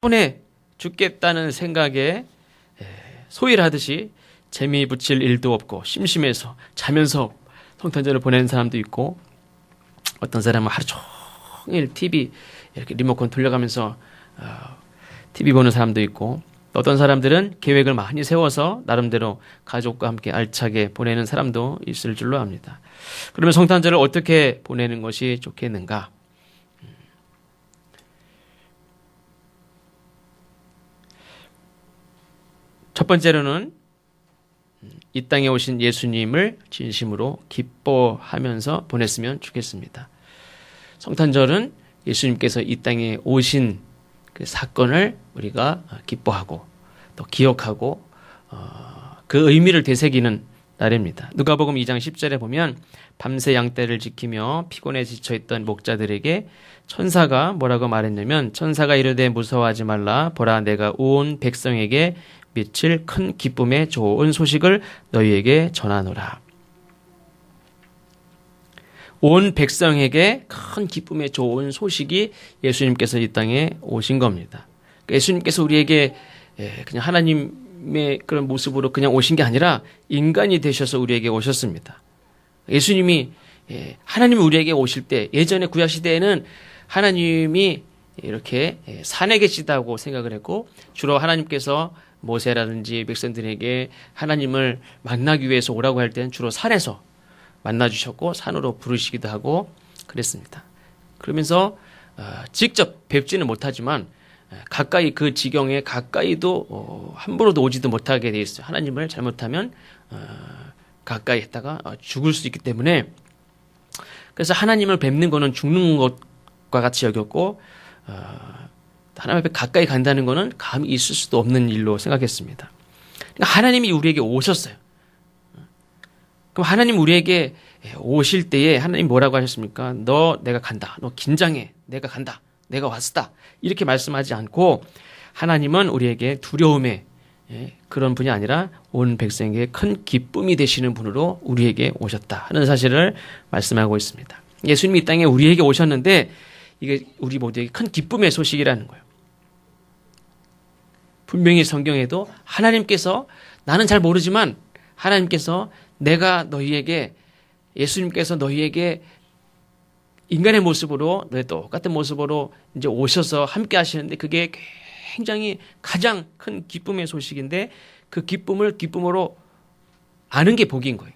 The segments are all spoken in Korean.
때문에 죽겠다는 생각에 소위를 하듯이 재미 붙일 일도 없고 심심해서 자면서 성탄절을 보내는 사람도 있고, 어떤 사람은 하루 종일 TV 이렇게 리모컨 돌려가면서 TV 보는 사람도 있고, 어떤 사람들은 계획을 많이 세워서 나름대로 가족과 함께 알차게 보내는 사람도 있을 줄로 압니다. 그러면 성탄절을 어떻게 보내는 것이 좋겠는가? 첫 번째로는 이 땅에 오신 예수님을 진심으로 기뻐하면서 보냈으면 좋겠습니다. 성탄절은 예수님께서 이 땅에 오신 그 사건을 우리가 기뻐하고 또 기억하고 그 의미를 되새기는 날입니다. 누가복음 2장 10절에 보면 밤새 양떼를 지키며 피곤해 지쳐있던 목자들에게 천사가 뭐라고 말했냐면, 천사가 이르되 무서워하지 말라, 보라 내가 온 백성에게 미칠 큰 기쁨의 좋은 소식을 너희에게 전하노라. 온 백성에게 큰 기쁨의 좋은 소식이 예수님께서 이 땅에 오신 겁니다. 예수님께서 우리에게 그냥 하나님의 그런 모습으로 그냥 오신 게 아니라 인간이 되셔서 우리에게 오셨습니다. 예수님이 하나님이 우리에게 오실 때, 예전에 구약시대에는 하나님이 이렇게 산에 계시다고 생각을 했고, 주로 하나님께서 모세라든지 백성들에게 하나님을 만나기 위해서 오라고 할 때는 주로 산에서 만나주셨고 산으로 부르시기도 하고 그랬습니다. 그러면서 직접 뵙지는 못하지만 가까이, 그 지경에 가까이도 함부로도 오지도 못하게 돼 있어요. 하나님을 잘못하면 가까이 했다가 죽을 수 있기 때문에. 그래서 하나님을 뵙는 거는 죽는 것과 같이 여겼고, 하나님 앞에 가까이 간다는 거는 감히 있을 수도 없는 일로 생각했습니다. 그러니까 하나님이 우리에게 오셨어요. 그럼 하나님 우리에게 오실 때에 하나님 뭐라고 하셨습니까? 내가 간다. 너 긴장해. 내가 간다. 내가 왔다. 이렇게 말씀하지 않고, 하나님은 우리에게 두려움의 그런 분이 아니라 온 백성에게 큰 기쁨이 되시는 분으로 우리에게 오셨다 하는 사실을 말씀하고 있습니다. 예수님이 이 땅에 우리에게 오셨는데 이게 우리 모두에게 큰 기쁨의 소식이라는 거예요. 분명히 성경에도 하나님께서, 나는 잘 모르지만 하나님께서 내가 너희에게, 예수님께서 너희에게 인간의 모습으로, 너희 똑같은 모습으로 이제 오셔서 함께 하시는데, 그게 굉장히 가장 큰 기쁨의 소식인데, 그 기쁨을 기쁨으로 아는 게 복인 거예요.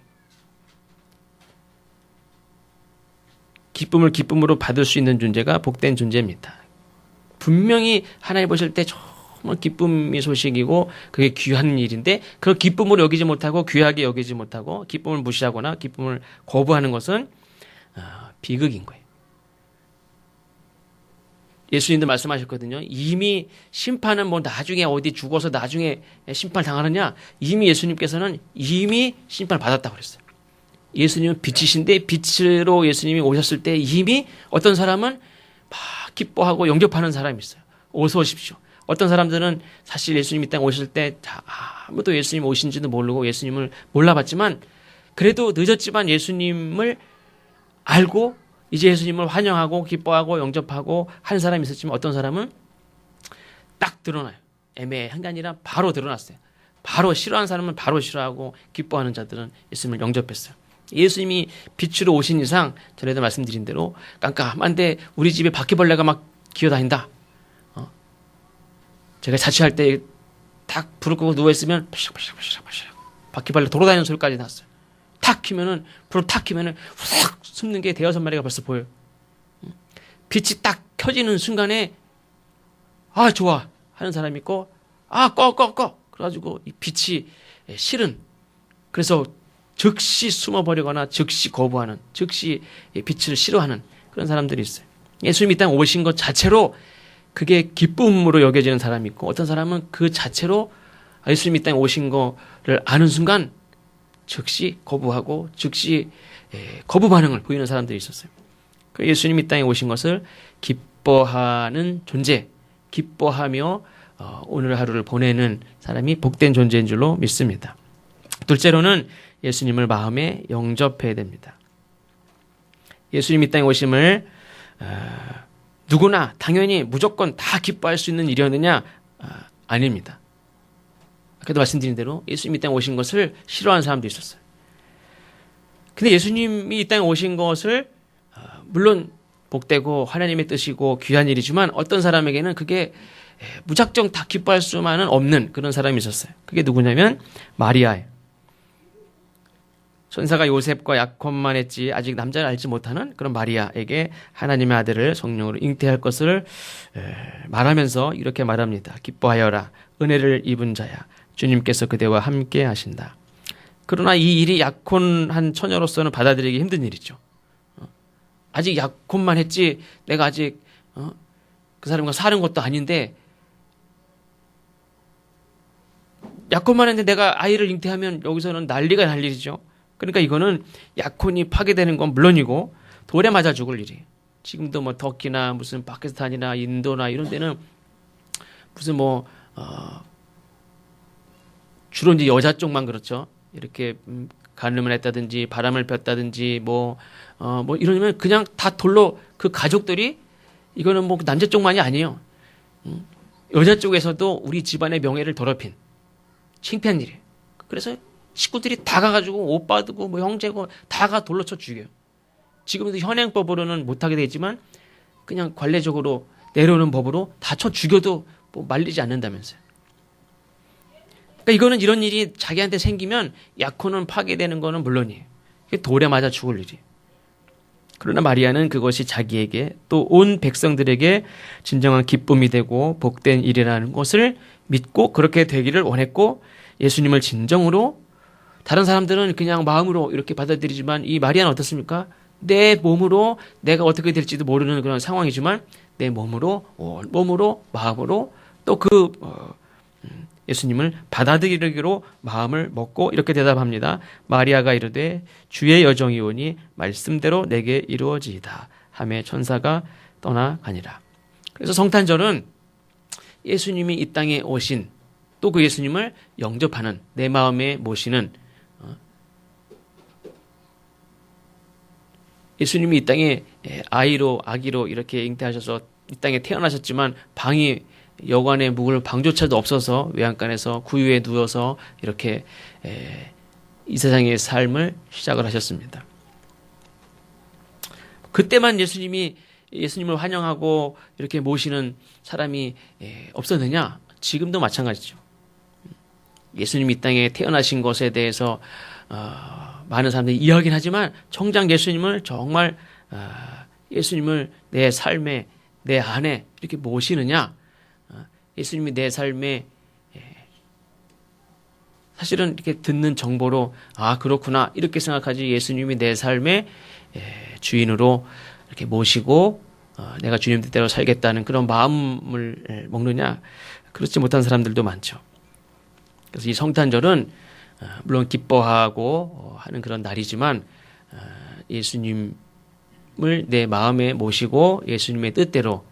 기쁨을 기쁨으로 받을 수 있는 존재가 복된 존재입니다. 분명히 하나님 보실 때 정말 기쁨의 소식이고 그게 귀한 일인데, 그걸 기쁨으로 여기지 못하고 귀하게 여기지 못하고 기쁨을 무시하거나 기쁨을 거부하는 것은 비극인 거예요. 예수님도 말씀하셨거든요. 이미 심판은 뭐 나중에 어디 죽어서 나중에 심판 당하느냐, 이미 예수님께서는 이미 심판을 받았다고 그랬어요. 예수님은 빛이신데 빛으로 예수님이 오셨을 때 이미 어떤 사람은 막 기뻐하고 영접하는 사람이 있어요. 어서 오십시오. 어떤 사람들은 사실 예수님이 이 땅에 오실 때 아무도 예수님 오신지도 모르고 예수님을 몰라봤지만, 그래도 늦었지만 예수님을 알고 이제 예수님을 환영하고 기뻐하고 영접하고 하는 사람이 있었지만, 어떤 사람은 딱 드러나요. 애매한 게 아니라 바로 드러났어요. 바로 싫어하는 사람은 바로 싫어하고, 기뻐하는 자들은 예수님을 영접했어요. 예수님이 빛으로 오신 이상, 전에도 말씀드린 대로 깜깜한데 우리 집에 바퀴벌레가 막 기어다닌다. 제가 자취할 때 탁 불을 끄고 누워있으면 바퀴벌레 돌아다니는 소리까지 났어요. 탁 켜면은, 불을 탁 켜면은 후삭 숨는 게 5-6마리가 벌써 보여요. 빛이 딱 켜지는 순간에 아 좋아 하는 사람이 있고, 아 꺼 그래가지고 이 빛이 싫은, 그래서 즉시 숨어버리거나 즉시 거부하는, 즉시 빛을 싫어하는 그런 사람들이 있어요. 예수님이 이 땅에 오신 것 자체로 그게 기쁨으로 여겨지는 사람이 있고, 어떤 사람은 그 자체로 예수님이 이 땅에 오신 거를 아는 순간 즉시 거부하고 즉시 거부 반응을 보이는 사람들이 있었어요. 예수님이 이 땅에 오신 것을 기뻐하는 존재, 기뻐하며 오늘 하루를 보내는 사람이 복된 존재인 줄로 믿습니다. 둘째로는 예수님을 마음에 영접해야 됩니다. 예수님이 이 땅에 오심을 누구나 당연히 무조건 다 기뻐할 수 있는 일이었느냐? 아닙니다. 아까도 말씀드린 대로 예수님이 이 땅에 오신 것을 싫어하는 사람도 있었어요. 근데 예수님이 이 땅에 오신 것을 물론 복되고 하나님의 뜻이고 귀한 일이지만 어떤 사람에게는 그게 무작정 다 기뻐할 수만은 없는 그런 사람이 있었어요. 그게 누구냐면 마리아예요. 천사가 요셉과 약혼만 했지 아직 남자를 알지 못하는 그런 마리아에게 하나님의 아들을 성령으로 잉태할 것을 말하면서 이렇게 말합니다. 기뻐하여라. 은혜를 입은 자야. 주님께서 그대와 함께 하신다. 그러나 이 일이 약혼한 처녀로서는 받아들이기 힘든 일이죠. 아직 약혼만 했지 내가 아직 그 사람과 사는 것도 아닌데 약혼만 했는데 내가 아이를 잉태하면 여기서는 난리가 날 일이죠. 그러니까 이거는 약혼이 파괴되는 건 물론이고 돌에 맞아 죽을 일이에요. 지금도 뭐 터키나 무슨 파키스탄이나 인도나 이런 데는 무슨 주로 이제 여자 쪽만 그렇죠. 이렇게 간음을 했다든지 바람을 폈다든지 이러면 그냥 다 돌로 그 가족들이 이거는 뭐 남자 쪽만이 아니에요. 여자 쪽에서도 우리 집안의 명예를 더럽힌 창피한 일이에요. 그래서 식구들이 다 가가지고 오빠도 뭐 형제고 다가 돌로 쳐 죽여요. 지금도 현행법으로는 못하게 되지만 그냥 관례적으로 내려오는 법으로 다 쳐 죽여도 뭐 말리지 않는다면서요. 그러니까 이거는 이런 일이 자기한테 생기면 약혼은 파괴되는 거는 물론이에요. 이게 돌에 맞아 죽을 일이에요. 그러나 마리아는 그것이 자기에게 또 온 백성들에게 진정한 기쁨이 되고 복된 일이라는 것을 믿고 그렇게 되기를 원했고 예수님을 진정으로 다른 사람들은 그냥 마음으로 이렇게 받아들이지만 이 마리아는 어떻습니까? 내 몸으로 내가 어떻게 될지도 모르는 그런 상황이지만 내 몸으로 온몸으로 마음으로 또 예수님을 받아들이기로 마음을 먹고 이렇게 대답합니다. 마리아가 이르되 주의 여정이 오니 말씀대로 내게 이루어지이다 하매 천사가 떠나가니라. 그래서 성탄절은 예수님이 이 땅에 오신 또 그 예수님을 영접하는 내 마음에 모시는 예수님이 이 땅에 아기로 이렇게 잉태하셔서 이 땅에 태어나셨지만 방이 여관에 묵을 방조차도 없어서 외양간에서 구유에 누워서 이렇게 이 세상의 삶을 시작을 하셨습니다. 그때만 예수님을 환영하고 이렇게 모시는 사람이 없었느냐? 지금도 마찬가지죠. 예수님이 이 땅에 태어나신 것에 대해서 많은 사람들이 이야기는 하지만 정작 예수님을 정말 예수님을 내 삶에 내 안에 이렇게 모시느냐? 예수님이 내 삶에 사실은 이렇게 듣는 정보로 그렇구나 이렇게 생각하지 예수님이 내 삶의 주인으로 이렇게 모시고 내가 주님 뜻대로 살겠다는 그런 마음을 먹느냐? 그렇지 못한 사람들도 많죠. 그래서 이 성탄절은 물론 기뻐하고 하는 그런 날이지만 예수님을 내 마음에 모시고 예수님의 뜻대로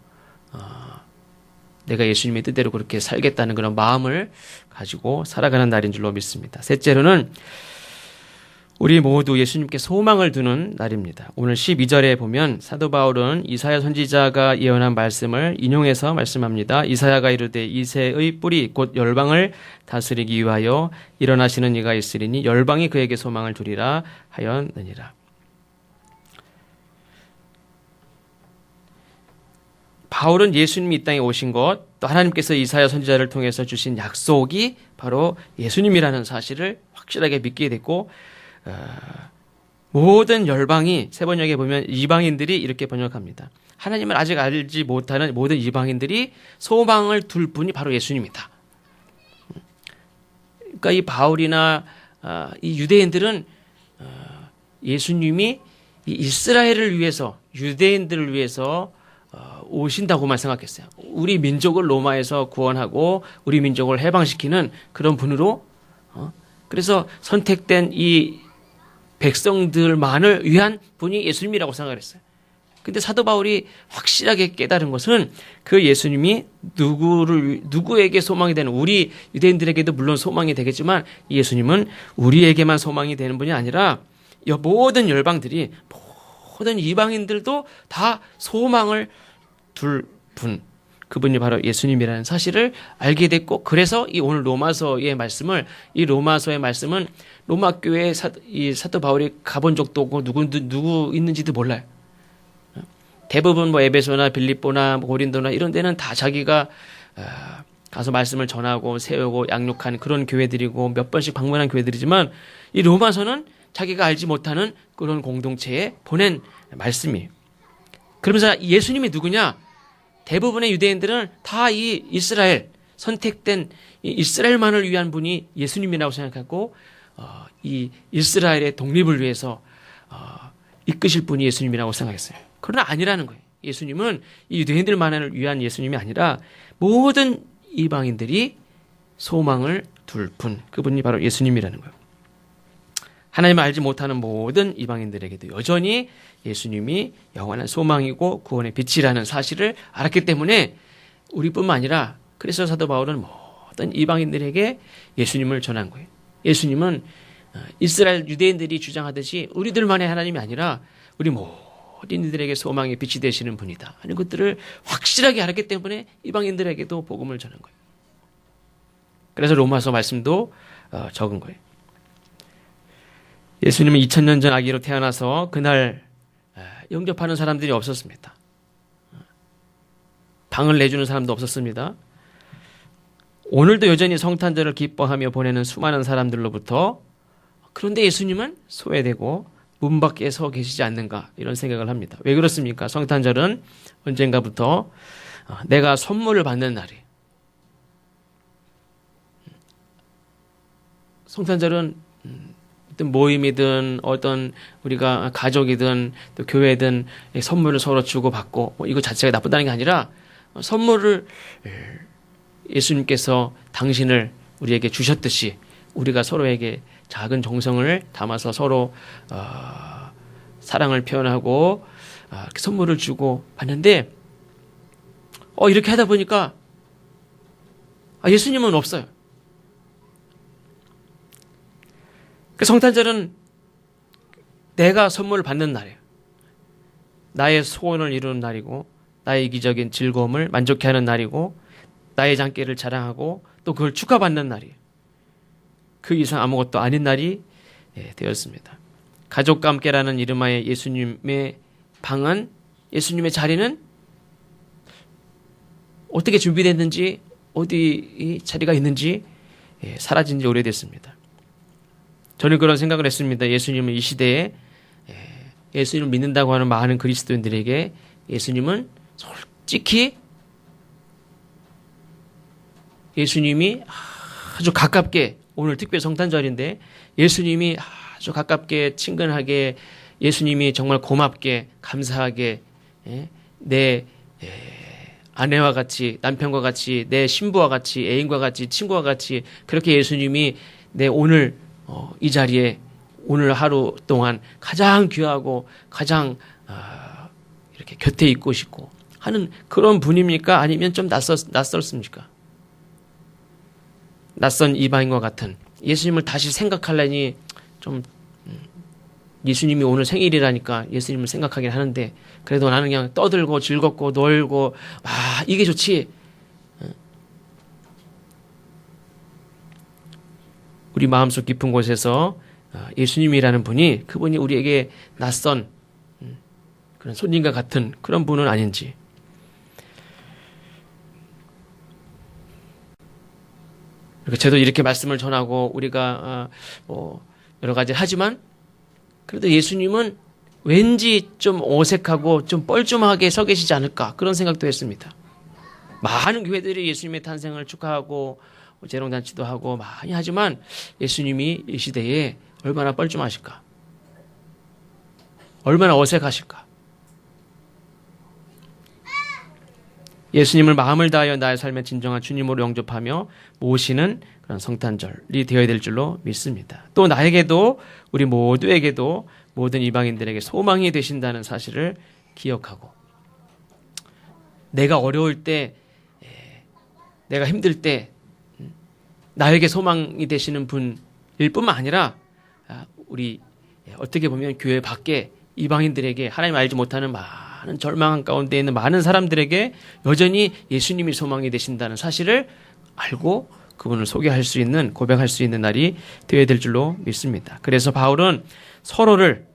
내가 예수님의 뜻대로 그렇게 살겠다는 그런 마음을 가지고 살아가는 날인 줄로 믿습니다. 셋째로는 우리 모두 예수님께 소망을 두는 날입니다. 오늘 12절에 보면 사도 바울은 이사야 선지자가 예언한 말씀을 인용해서 말씀합니다. 이사야가 이르되 이새의 뿌리 곧 열방을 다스리기 위하여 일어나시는 이가 있으리니 열방이 그에게 소망을 두리라 하였느니라. 바울은 예수님이 이 땅에 오신 것, 또 하나님께서 이사야 선지자를 통해서 주신 약속이 바로 예수님이라는 사실을 확실하게 믿게 됐고 모든 열방이 세번역에 보면 이방인들이 이렇게 번역합니다. 하나님을 아직 알지 못하는 모든 이방인들이 소망을 둘 분이 바로 예수님이다. 그러니까 이 바울이나 이 유대인들은 예수님이 이 이스라엘을 위해서 유대인들을 위해서 오신다고만 생각했어요. 우리 민족을 로마에서 구원하고 우리 민족을 해방시키는 그런 분으로 그래서 선택된 이 백성들만을 위한 분이 예수님이라고 생각을 했어요. 근데 사도 바울이 확실하게 깨달은 것은 그 예수님이 누구에게 소망이 되는 우리 유대인들에게도 물론 소망이 되겠지만 예수님은 우리에게만 소망이 되는 분이 아니라 모든 열방들이 모든 이방인들도 다 소망을 둘 분, 그분이 바로 예수님이라는 사실을 알게 됐고, 그래서 이 오늘 로마서의 말씀은 로마 교회에 이 사도 바울이 가본 적도 없고 누구 있는지도 몰라요. 대부분 뭐 에베소나 빌립보나 고린도나 이런 데는 다 자기가 가서 말씀을 전하고 세우고 양육한 그런 교회들이고 몇 번씩 방문한 교회들이지만, 이 로마서는 자기가 알지 못하는 그런 공동체에 보낸 말씀이에요. 그러면서 예수님이 누구냐? 대부분의 유대인들은 다 이 이스라엘, 선택된 이 이스라엘만을 위한 분이 예수님이라고 생각하고, 이 이스라엘의 독립을 위해서 이끄실 분이 예수님이라고 생각했어요. 그러나 아니라는 거예요. 예수님은 이 유대인들만을 위한 예수님이 아니라 모든 이방인들이 소망을 둘 분, 그분이 바로 예수님이라는 거예요. 하나님을 알지 못하는 모든 이방인들에게도 여전히 예수님이 영원한 소망이고 구원의 빛이라는 사실을 알았기 때문에 우리뿐만 아니라, 그래서 사도 바울은 모든 이방인들에게 예수님을 전한 거예요. 예수님은 이스라엘 유대인들이 주장하듯이 우리들만의 하나님이 아니라 우리 모든 이들에게 소망의 빛이 되시는 분이다 하는 것들을 확실하게 알았기 때문에 이방인들에게도 복음을 전한 거예요. 그래서 로마서 말씀도 적은 거예요. 예수님은 2000년 전 아기로 태어나서 그날 영접하는 사람들이 없었습니다. 방을 내주는 사람도 없었습니다. 오늘도 여전히 성탄절을 기뻐하며 보내는 수많은 사람들로부터, 그런데 예수님은 소외되고 문 밖에 서 계시지 않는가, 이런 생각을 합니다. 왜 그렇습니까? 성탄절은 언젠가부터 내가 선물을 받는 날이에요. 성탄절은 어떤 모임이든 어떤 우리가 가족이든 또 교회든 선물을 서로 주고받고 이거 자체가 나쁘다는 게 아니라, 선물을 예수님께서 당신을 우리에게 주셨듯이 우리가 서로에게 작은 정성을 담아서 서로 사랑을 표현하고 선물을 주고 받는데, 이렇게 하다 보니까 예수님은 없어요. 그 성탄절은 내가 선물을 받는 날이에요. 나의 소원을 이루는 날이고, 나의 이기적인 즐거움을 만족해 하는 날이고, 나의 장기를 자랑하고 또 그걸 축하받는 날이에요. 그 이상 아무것도 아닌 날이 되었습니다. 가족과 함께라는 이름하에 예수님의 방은, 예수님의 자리는 어떻게 준비됐는지, 어디 자리가 있는지 사라진 지 오래됐습니다. 저는 그런 생각을 했습니다. 예수님은 이 시대에 예수님을 믿는다고 하는 많은 그리스도인들에게 예수님은 솔직히 예수님이 아주 가깝게, 오늘 특별 성탄절인데 예수님이 아주 가깝게 친근하게, 예수님이 정말 고맙게 감사하게 내 아내와 같이, 남편과 같이, 내 신부와 같이, 애인과 같이, 친구와 같이 그렇게 예수님이 내 오늘 이 자리에 오늘 하루 동안 가장 귀하고 가장 이렇게 곁에 있고 싶고 하는 그런 분입니까? 아니면 좀 낯설습니까? 낯선 이방인과 같은, 예수님을 다시 생각하려니 좀 예수님이 오늘 생일이라니까 예수님을 생각하긴 하는데, 그래도 나는 그냥 떠들고 즐겁고 놀고 이게 좋지. 우리 마음속 깊은 곳에서 예수님이라는 분이, 그분이 우리에게 낯선 그런 손님과 같은 그런 분은 아닌지. 저도 이렇게 말씀을 전하고 우리가 여러 가지 하지만, 그래도 예수님은 왠지 좀 어색하고 좀 뻘쭘하게 서 계시지 않을까, 그런 생각도 했습니다. 많은 교회들이 예수님의 탄생을 축하하고 재롱잔치도 하고 많이 하지만 예수님이 이 시대에 얼마나 뻘쭘하실까, 얼마나 어색하실까. 예수님을 마음을 다하여 나의 삶의 진정한 주님으로 영접하며 모시는 그런 성탄절이 되어야 될 줄로 믿습니다. 또 나에게도, 우리 모두에게도, 모든 이방인들에게 소망이 되신다는 사실을 기억하고, 내가 어려울 때, 내가 힘들 때 나에게 소망이 되시는 분일 뿐만 아니라, 우리 어떻게 보면 교회 밖에 이방인들에게, 하나님 알지 못하는 많은 절망한 가운데 있는 많은 사람들에게 여전히 예수님이 소망이 되신다는 사실을 알고 그분을 소개할 수 있는, 고백할 수 있는 날이 되어야 될 줄로 믿습니다. 그래서 바울은 서로를,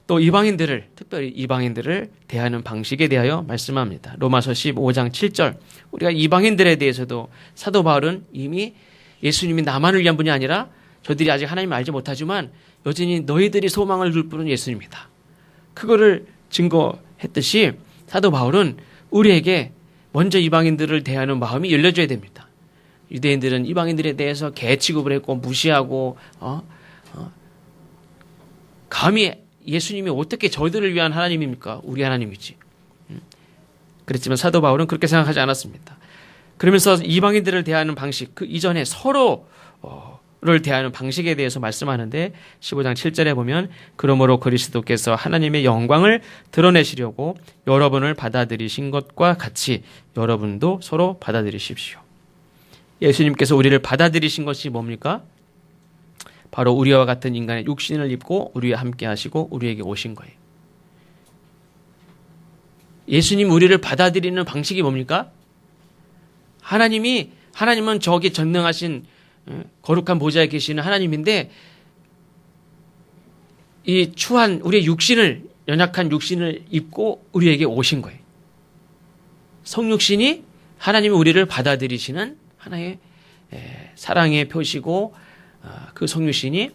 또 이방인들을, 특별히 이방인들을 대하는 방식에 대하여 말씀합니다. 로마서 15장 7절, 우리가 이방인들에 대해서도 사도 바울은 이미 예수님이 나만을 위한 분이 아니라 저들이 아직 하나님을 알지 못하지만 여전히 너희들이 소망을 둘 분은 예수님이다, 그거를 증거했듯이 사도 바울은 우리에게 먼저 이방인들을 대하는 마음이 열려져야 됩니다. 유대인들은 이방인들에 대해서 개 취급을 했고 무시하고 감히 예수님이 어떻게 저들을 위한 하나님입니까? 우리 하나님이지. 그랬지만 사도 바울은 그렇게 생각하지 않았습니다. 그러면서 이방인들을 대하는 방식, 그 이전에 서로를 대하는 방식에 대해서 말씀하는데 15장 7절에 보면 그러므로 그리스도께서 하나님의 영광을 드러내시려고 여러분을 받아들이신 것과 같이 여러분도 서로 받아들이십시오. 예수님께서 우리를 받아들이신 것이 뭡니까? 바로 우리와 같은 인간의 육신을 입고 우리와 함께 하시고 우리에게 오신 거예요. 예수님 우리를 받아들이는 방식이 뭡니까? 하나님은 저기 전능하신 거룩한 보좌에 계시는 하나님인데 이 추한 우리의 육신을, 연약한 육신을 입고 우리에게 오신 거예요. 성육신이 하나님이 우리를 받아들이시는 하나의 사랑의 표시고, 그 성육신이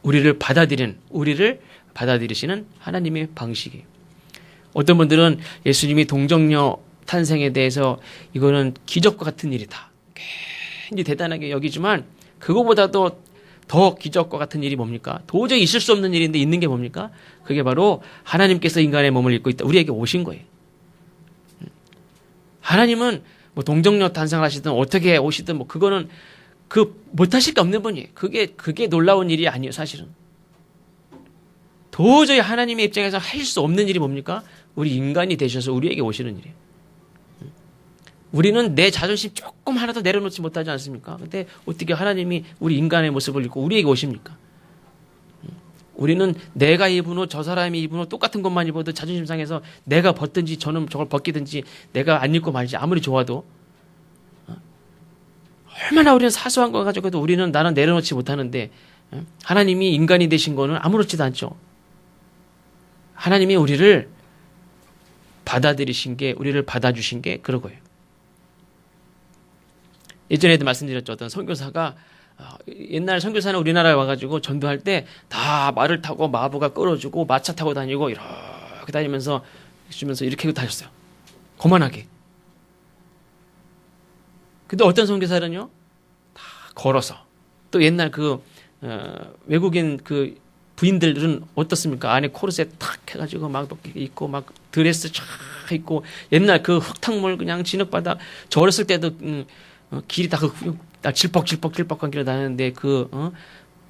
우리를 받아들이시는 하나님의 방식이에요. 어떤 분들은 예수님이 동정녀 탄생에 대해서 이거는 기적과 같은 일이다, 굉장히 대단하게 여기지만 그거보다도 더 기적과 같은 일이 뭡니까? 도저히 있을 수 없는 일인데 있는 게 뭡니까? 그게 바로 하나님께서 인간의 몸을 입고 있다, 우리에게 오신 거예요. 하나님은 뭐 동정녀 탄생하시든 어떻게 오시든 뭐 그거는 못하실 게 없는 분이에요. 그게 놀라운 일이 아니에요, 사실은. 도저히 하나님의 입장에서 할 수 없는 일이 뭡니까? 우리 인간이 되셔서 우리에게 오시는 일이에요. 우리는 내 자존심 조금 하나도 내려놓지 못하지 않습니까? 근데 어떻게 하나님이 우리 인간의 모습을 입고 우리에게 오십니까? 우리는 내가 입은 옷, 저 사람이 입은 옷 똑같은 것만 입어도 자존심 상해서 내가 벗든지 저는 저걸 벗기든지 내가 안 입고 말지 아무리 좋아도 얼마나 우리는 사소한 거 가지고도 나는 내려놓지 못하는데 하나님이 인간이 되신 거는 아무렇지도 않죠. 하나님이 우리를 받아들이신 게, 우리를 받아주신 게 그런 거예요. 예전에도 말씀드렸죠. 어떤 선교사가 옛날 선교사는 우리나라에 와가지고 전도할 때 다 말을 타고 마부가 끌어주고 마차 타고 다니고 이렇게 다니면서 주면서 이렇게 다녔어요. 거만하게. 근데 어떤 선교사는요, 다 걸어서. 또 옛날 외국인 부인들은 어떻습니까? 안에 코르셋 탁 해가지고 막 입고 막 드레스 쫙 입고 옛날 흙탕물 그냥 진흙바닥. 저 어렸을 때도 길이 다 질퍽질퍽한 길을 다녔는데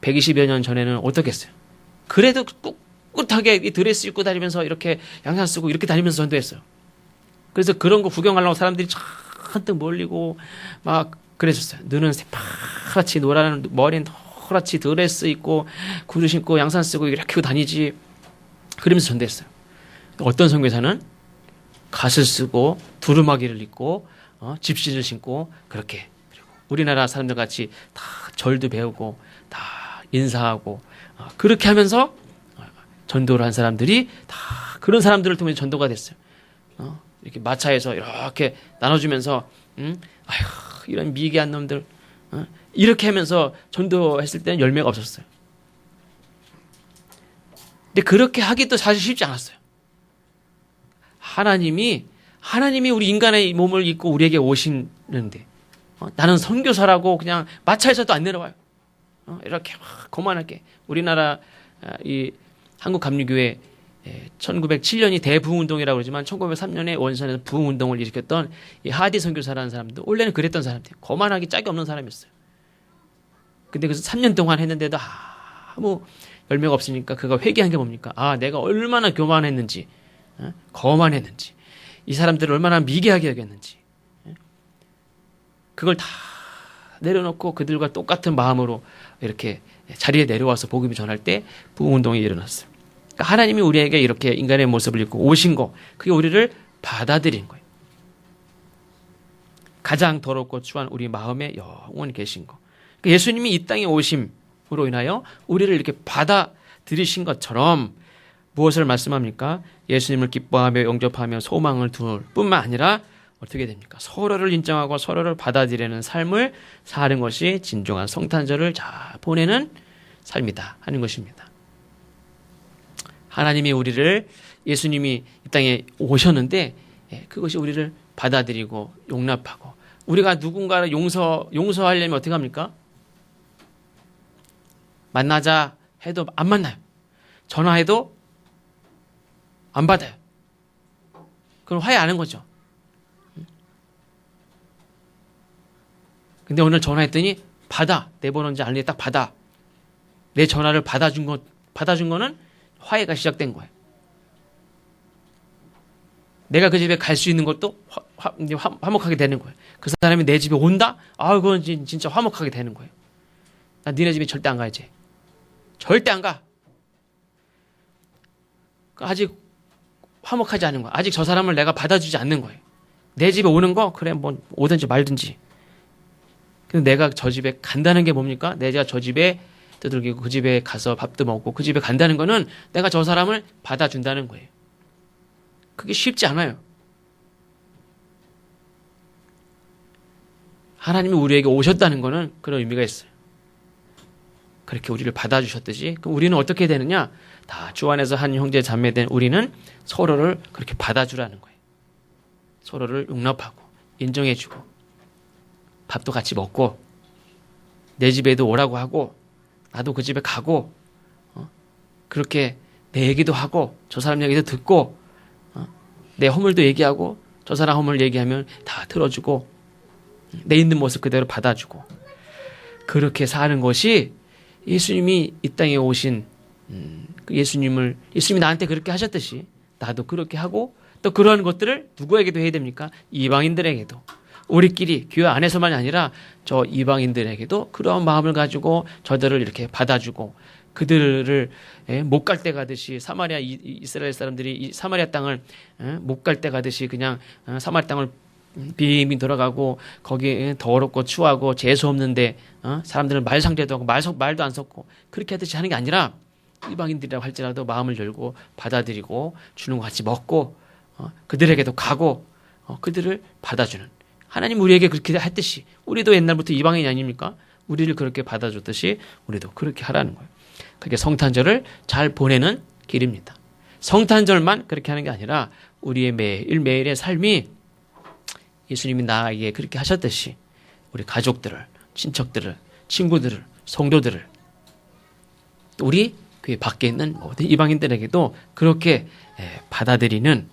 120여 년 전에는 어떻겠어요? 그래도 꿋꿋하게 이 드레스 입고 다니면서 이렇게 양산 쓰고 이렇게 다니면서 전도했어요. 그래서 그런 거 구경하려고 사람들이 잔뜩 몰리고 막 그랬었어요. 눈은 새파랗지 노란, 머리는 노랗지 드레스 입고 구두 신고 양산 쓰고 이렇게 다니지. 그러면서 전도했어요. 어떤 선교사는 갓을 쓰고 두루마기를 입고 집시를 신고 그렇게, 그리고 우리나라 사람들 같이 다 절도 배우고 다 인사하고 그렇게 하면서 전도를 한 사람들이 다 그런 사람들을 통해 전도가 됐어요. 이렇게 마차에서 이렇게 나눠주면서 아휴 이런 미개한 놈들 이렇게 하면서 전도했을 때는 열매가 없었어요. 근데 그렇게 하기도 사실 쉽지 않았어요. 하나님이 우리 인간의 몸을 입고 우리에게 오시는데 나는 선교사라고 그냥 마차에서도 안 내려와요. 이렇게 막 거만하게. 우리나라 이 한국감리교회 1907년이 대부흥운동이라고 그러지만 1903년에 원산에서 부흥운동을 일으켰던 이 하디 선교사라는 사람도 원래는 그랬던 사람들이에요. 거만하기 짝이 없는 사람이었어요. 근데 그래서 3년 동안 했는데도 아무 열매가 없으니까 그가 회개한 게 뭡니까? 내가 얼마나 교만했는지, 거만했는지, 이 사람들을 얼마나 미개하게 여겼는지, 그걸 다 내려놓고 그들과 똑같은 마음으로 이렇게 자리에 내려와서 복음을 전할 때 부흥운동이 일어났어요. 그러니까 하나님이 우리에게 이렇게 인간의 모습을 입고 오신 거, 그게 우리를 받아들인 거예요. 가장 더럽고 추한 우리 마음에 영원히 계신 거. 그러니까 예수님이 이 땅에 오심으로 인하여 우리를 이렇게 받아들이신 것처럼 무엇을 말씀합니까? 예수님을 기뻐하며 영접하며 소망을 둘 뿐만 아니라 어떻게 됩니까? 서로를 인정하고 서로를 받아들이는 삶을 사는 것이 진정한 성탄절을 잘 보내는 삶이다 하는 것입니다. 하나님이 우리를, 예수님이 이 땅에 오셨는데 그것이 우리를 받아들이고 용납하고, 우리가 누군가를 용서하려면 어떻게 합니까? 만나자 해도 안 만나요. 전화해도 안 받아요. 그럼 화해 안 한 거죠. 근데 오늘 전화했더니 받아. 내 번호인지 알는데 딱 받아. 내 전화를 받아준 거는 화해가 시작된 거예요. 내가 그 집에 갈 수 있는 것도 화목하게 되는 거예요. 그 사람이 내 집에 온다? 아, 그건 진짜 화목하게 되는 거예요. 나 니네 집에 절대 안 가야지. 절대 안 가. 아직 화목하지 않은 거야. 아직 저 사람을 내가 받아주지 않는 거예요. 내 집에 오는 거, 그래, 뭐, 오든지 말든지. 근데 내가 저 집에 간다는 게 뭡니까? 내가 저 집에 두들기고 그 집에 가서 밥도 먹고 그 집에 간다는 거는 내가 저 사람을 받아준다는 거예요. 그게 쉽지 않아요. 하나님이 우리에게 오셨다는 거는 그런 의미가 있어요. 그렇게 우리를 받아주셨듯이, 그럼 우리는 어떻게 되느냐? 다 주 안에서 한 형제 자매된 우리는 서로를 그렇게 받아주라는 거예요. 서로를 용납하고 인정해주고 밥도 같이 먹고 내 집에도 오라고 하고 나도 그 집에 가고 그렇게 내 얘기도 하고 저 사람 얘기도 듣고 내 허물도 얘기하고 저 사람 허물 얘기하면 다 들어주고 내 있는 모습 그대로 받아주고 그렇게 사는 것이 예수님이 이 땅에 오신 예수님이 나한테 그렇게 하셨듯이 나도 그렇게 하고 또 그러한 것들을 누구에게도 해야 됩니까? 이방인들에게도. 우리끼리 교회 안에서만이 아니라 저 이방인들에게도 그런 마음을 가지고 저들을 이렇게 받아주고 그들을 못 갈 때 가듯이 사마리아 이스라엘 사람들이 이 사마리아 땅을 못 갈 때 가듯이 그냥 사마리아 땅을 빙빙 돌아가고 거기 더럽고 추하고 재수 없는데 사람들은 말상대도 하고 말도 안 섞고 그렇게 하듯이 하는 게 아니라 이방인들이라고 할지라도 마음을 열고 받아들이고 주는 거 같이 먹고 그들에게도 가고 그들을 받아주는 하나님 우리에게 그렇게 했듯이 우리도 옛날부터 이방인이 아닙니까? 우리를 그렇게 받아줬듯이 우리도 그렇게 하라는 거예요. 그게 성탄절을 잘 보내는 길입니다. 성탄절만 그렇게 하는 게 아니라 우리의 매일매일의 삶이 예수님이 나에게 그렇게 하셨듯이 우리 가족들을, 친척들을, 친구들을, 성도들을 우리 그 밖에 있는 모든 이방인들에게도 그렇게 받아들이는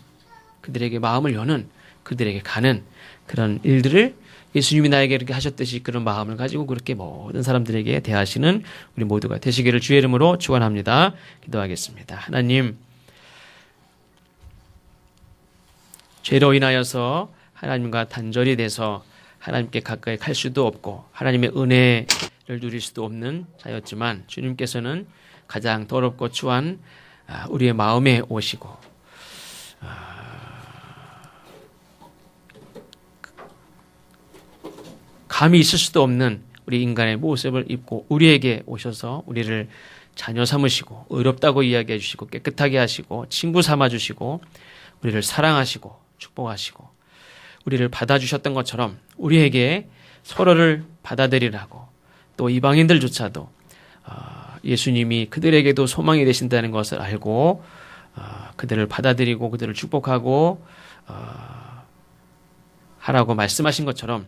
그들에게 마음을 여는 그들에게 가는 그런 일들을 예수님이 나에게 이렇게 하셨듯이 그런 마음을 가지고 그렇게 모든 사람들에게 대하시는 우리 모두가 되시기를 주의 이름으로 축원합니다. 기도하겠습니다. 하나님, 죄로 인하여서 하나님과 단절이 돼서 하나님께 가까이 갈 수도 없고 하나님의 은혜를 누릴 수도 없는 자였지만 주님께서는 가장 더럽고 추한 우리의 마음에 오시고 감히 있을 수도 없는 우리 인간의 모습을 입고 우리에게 오셔서 우리를 자녀 삼으시고 의롭다고 이야기해 주시고 깨끗하게 하시고 친구 삼아 주시고 우리를 사랑하시고 축복하시고 우리를 받아주셨던 것처럼 우리에게 서로를 받아들이라고 또 이방인들조차도 예수님이 그들에게도 소망이 되신다는 것을 알고 그들을 받아들이고 그들을 축복하고 하라고 말씀하신 것처럼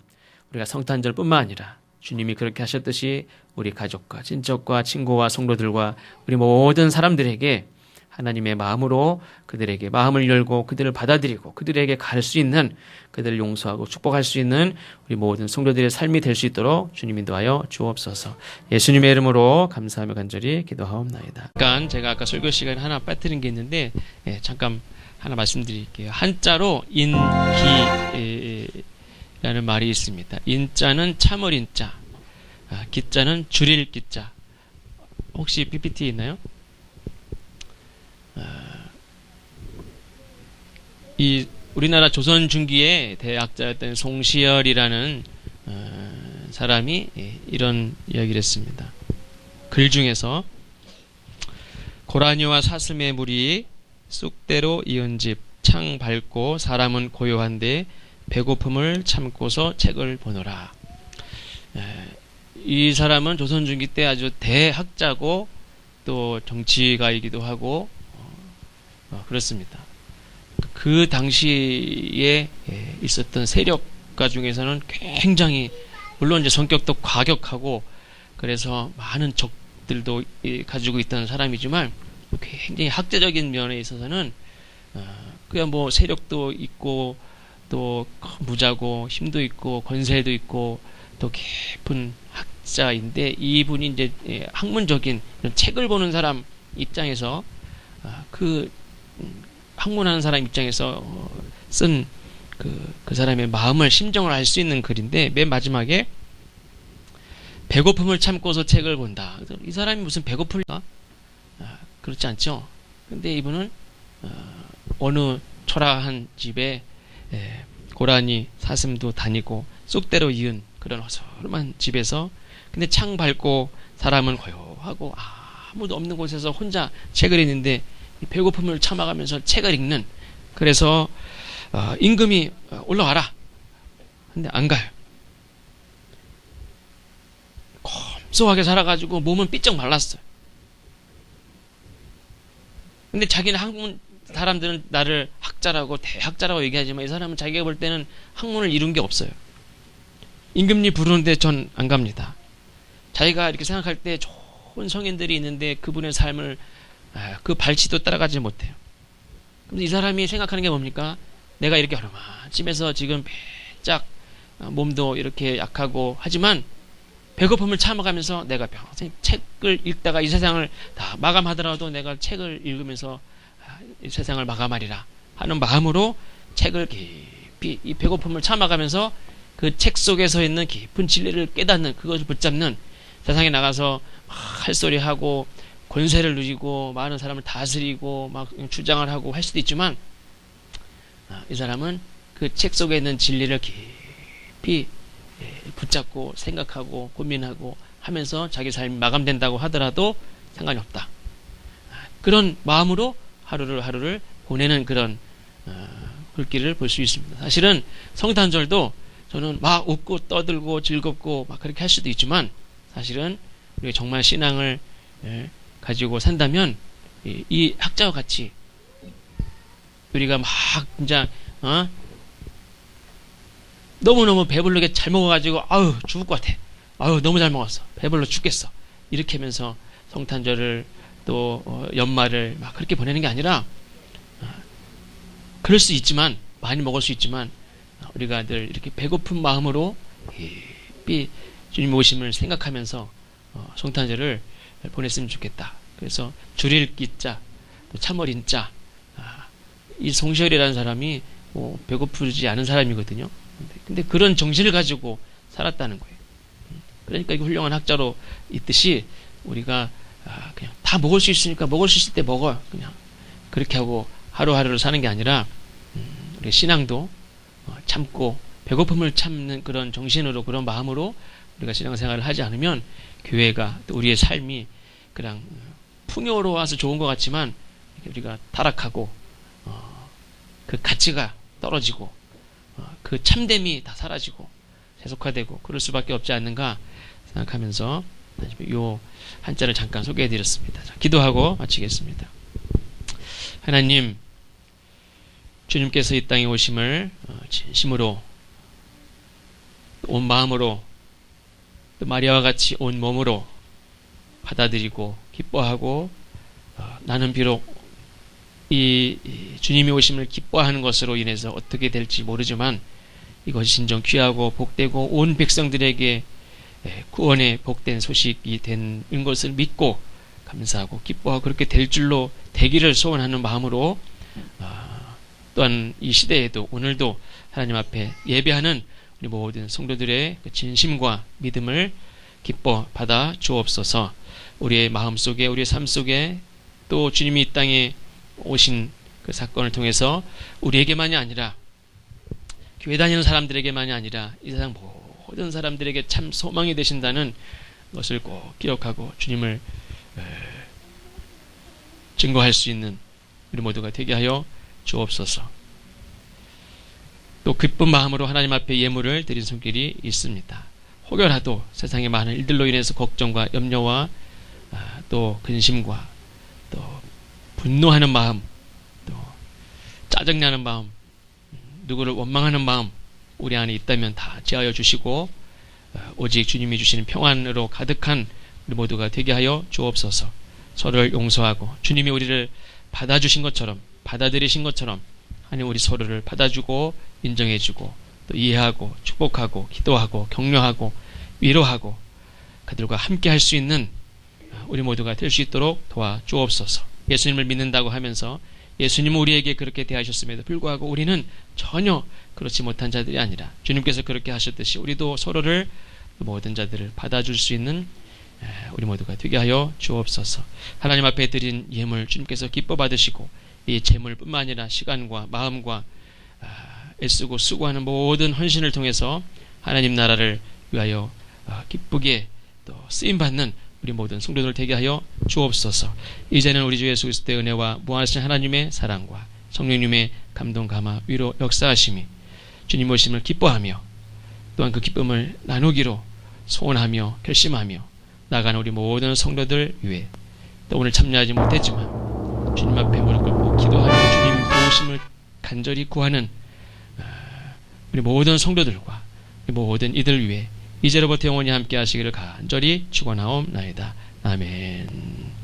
우리가 성탄절뿐만 아니라 주님이 그렇게 하셨듯이 우리 가족과 친척과 친구와 성도들과 우리 모든 사람들에게 하나님의 마음으로 그들에게 마음을 열고 그들을 받아들이고 그들에게 갈 수 있는 그들을 용서하고 축복할 수 있는 우리 모든 성도들의 삶이 될 수 있도록 주님 인도하여 주옵소서. 예수님의 이름으로 감사하며 간절히 기도하옵나이다. 잠깐 제가 아까 설교 시간에 하나 빠뜨린 게 있는데 잠깐 하나 말씀드릴게요. 한자로 인기라는 말이 있습니다. 인자는 참을 인자, 기자는 줄일 기자. 혹시 PPT 있나요? 이 우리나라 조선 중기의 대학자였던 송시열이라는 사람이 이런 이야기를 했습니다. 글 중에서 고라니와 사슴의 무리 쑥대로 이은 집 창 밝고 사람은 고요한데 배고픔을 참고서 책을 보노라. 이 사람은 조선 중기 때 아주 대학자고 또 정치가이기도 하고 그렇습니다. 그 당시에 있었던 세력가 중에서는 굉장히 물론 이제 성격도 과격하고 그래서 많은 적들도 가지고 있던 사람이지만 굉장히 학자적인 면에 있어서는 그냥 뭐 세력도 있고 또 무자고 힘도 있고 권세도 있고 또 깊은 학자인데 이분이 이제 학문적인 책을 보는 사람 입장에서 그 학문하는 사람 입장에서 쓴 그 사람의 마음을 심정을 알 수 있는 글인데 맨 마지막에 배고픔을 참고서 책을 본다. 이 사람이 무슨 배고플까? 그렇지 않죠. 근데 이분은 어느 초라한 집에 고라니 사슴도 다니고 쑥대로 이은 그런 허술한 집에서 근데 창 밝고 사람은 고요하고 아무도 없는 곳에서 혼자 책을 읽는데 배고픔을 참아가면서 책을 읽는 그래서 임금이 올라와라. 근데 안 가요. 검소하게 살아가지고 몸은 삐쩍 말랐어요. 근데 자기는 학문 사람들은 나를 학자라고 대학자라고 얘기하지만 이 사람은 자기가 볼 때는 학문을 이룬 게 없어요. 임금님 부르는데 전 안 갑니다. 자기가 이렇게 생각할 때 좋은 성인들이 있는데 그분의 삶을 그 발치도 따라가지 못해요. 그럼 이 사람이 생각하는 게 뭡니까? 내가 이렇게 얼마쯤에서 지금 배짝 몸도 이렇게 약하고 하지만 배고픔을 참아가면서 내가 평생 책을 읽다가 이 세상을 다 마감하더라도 내가 책을 읽으면서 이 세상을 마감하리라 하는 마음으로 책을 깊이 이 배고픔을 참아가면서 그 책 속에서 있는 깊은 진리를 깨닫는 그것을 붙잡는 세상에 나가서 할 소리 하고 권세를 누리고 많은 사람을 다스리고 막 주장을 하고 할 수도 있지만 이 사람은 그 책 속에 있는 진리를 깊이 붙잡고 생각하고 고민하고 하면서 자기 삶이 마감된다고 하더라도 상관이 없다. 그런 마음으로 하루를 보내는 그런 글귀를 볼 수 있습니다. 사실은 성탄절도 저는 막 웃고 떠들고 즐겁고 막 그렇게 할 수도 있지만 사실은 우리가 정말 신앙을 가지고 산다면 이 학자와 같이 우리가 막 진짜 너무너무 배부르게 잘 먹어가지고 아유 죽을 것 같아. 아유 너무 잘 먹었어. 배불러 죽겠어. 이렇게 하면서 성탄절을 또 연말을 막 그렇게 보내는 게 아니라 그럴 수 있지만 많이 먹을 수 있지만 우리가 늘 이렇게 배고픈 마음으로 깊이 주님 오심을 생각하면서 성탄절을 보냈으면 좋겠다. 그래서 줄일 기자 또 참어린 자 이 송시열이라는 사람이 배고프지 않은 사람이거든요. 근데 그런 정신을 가지고 살았다는 거예요. 그러니까 이게 훌륭한 학자로 있듯이 우리가 그냥 다 먹을 수 있으니까 먹을 수 있을 때 먹어요. 그냥 그렇게 하고 하루하루를 사는 게 아니라 우리 신앙도 참고 배고픔을 참는 그런 정신으로 그런 마음으로 우리가 신앙생활을 하지 않으면 교회가 또 우리의 삶이 그냥 풍요로워서 좋은 것 같지만 우리가 타락하고 그 가치가 떨어지고 그 참됨이 다 사라지고 세속화되고 그럴 수밖에 없지 않는가 생각하면서 요 한자를 잠깐 소개해드렸습니다. 자, 기도하고 마치겠습니다. 하나님, 주님께서 이 땅에 오심을 진심으로 온 마음으로 또 마리아와 같이 온 몸으로 받아들이고 기뻐하고 나는 비록 이 주님이 오심을 기뻐하는 것으로 인해서 어떻게 될지 모르지만 이것이 진정 귀하고 복되고 온 백성들에게 구원의 복된 소식이 된 것을 믿고 감사하고 기뻐하고 그렇게 될 줄로 되기를 소원하는 마음으로 또한 이 시대에도 오늘도 하나님 앞에 예배하는 우리 모든 성도들의 진심과 믿음을 기뻐 받아 주옵소서. 우리의 마음속에 우리의 삶 속에 또 주님이 이 땅에 오신 그 사건을 통해서 우리에게만이 아니라 교회 다니는 사람들에게만이 아니라 이 세상 모든 사람들에게 참 소망이 되신다는 것을 꼭 기억하고 주님을 증거할 수 있는 우리 모두가 되게 하여 주옵소서. 또 기쁜 마음으로 하나님 앞에 예물을 드린 손길이 있습니다. 혹여라도 세상의 많은 일들로 인해서 걱정과 염려와 또 근심과 또 분노하는 마음, 또 짜증나는 마음, 누구를 원망하는 마음 우리 안에 있다면 다 제하여 주시고 오직 주님이 주시는 평안으로 가득한 우리 모두가 되게 하여 주옵소서. 서로를 용서하고 주님이 우리를 받아주신 것처럼, 받아들이신 것처럼 하나님 우리 서로를 받아주고 인정해주고 또 이해하고 축복하고 기도하고 격려하고 위로하고 그들과 함께 할 수 있는 우리 모두가 될 수 있도록 도와주옵소서. 예수님을 믿는다고 하면서 예수님은 우리에게 그렇게 대하셨음에도 불구하고 우리는 전혀 그렇지 못한 자들이 아니라 주님께서 그렇게 하셨듯이 우리도 서로를 모든 자들을 받아줄 수 있는 우리 모두가 되게 하여 주옵소서. 하나님 앞에 드린 예물 주님께서 기뻐 받으시고 이 재물뿐만 아니라 시간과 마음과 애쓰고 수고하는 모든 헌신을 통해서 하나님 나라를 위하여 기쁘게 또 쓰임받는 우리 모든 성도들 되게 하여 주옵소서. 이제는 우리 주 예수 그리스도의 은혜와 무한하신 하나님의 사랑과 성령님의 감동 감화 위로 역사하심이 주님 오심을 기뻐하며 또한 그 기쁨을 나누기로 소원하며 결심하며 나가는 우리 모든 성도들 위해 또 오늘 참여하지 못했지만 주님 앞에 무릎 꿇고 기도하며 주님 도우심을 간절히 구하는 우리 모든 성도들과 우리 모든 이들 위해 이제로부터 영원히 함께 하시기를 간절히 축원하옵나이다. 아멘.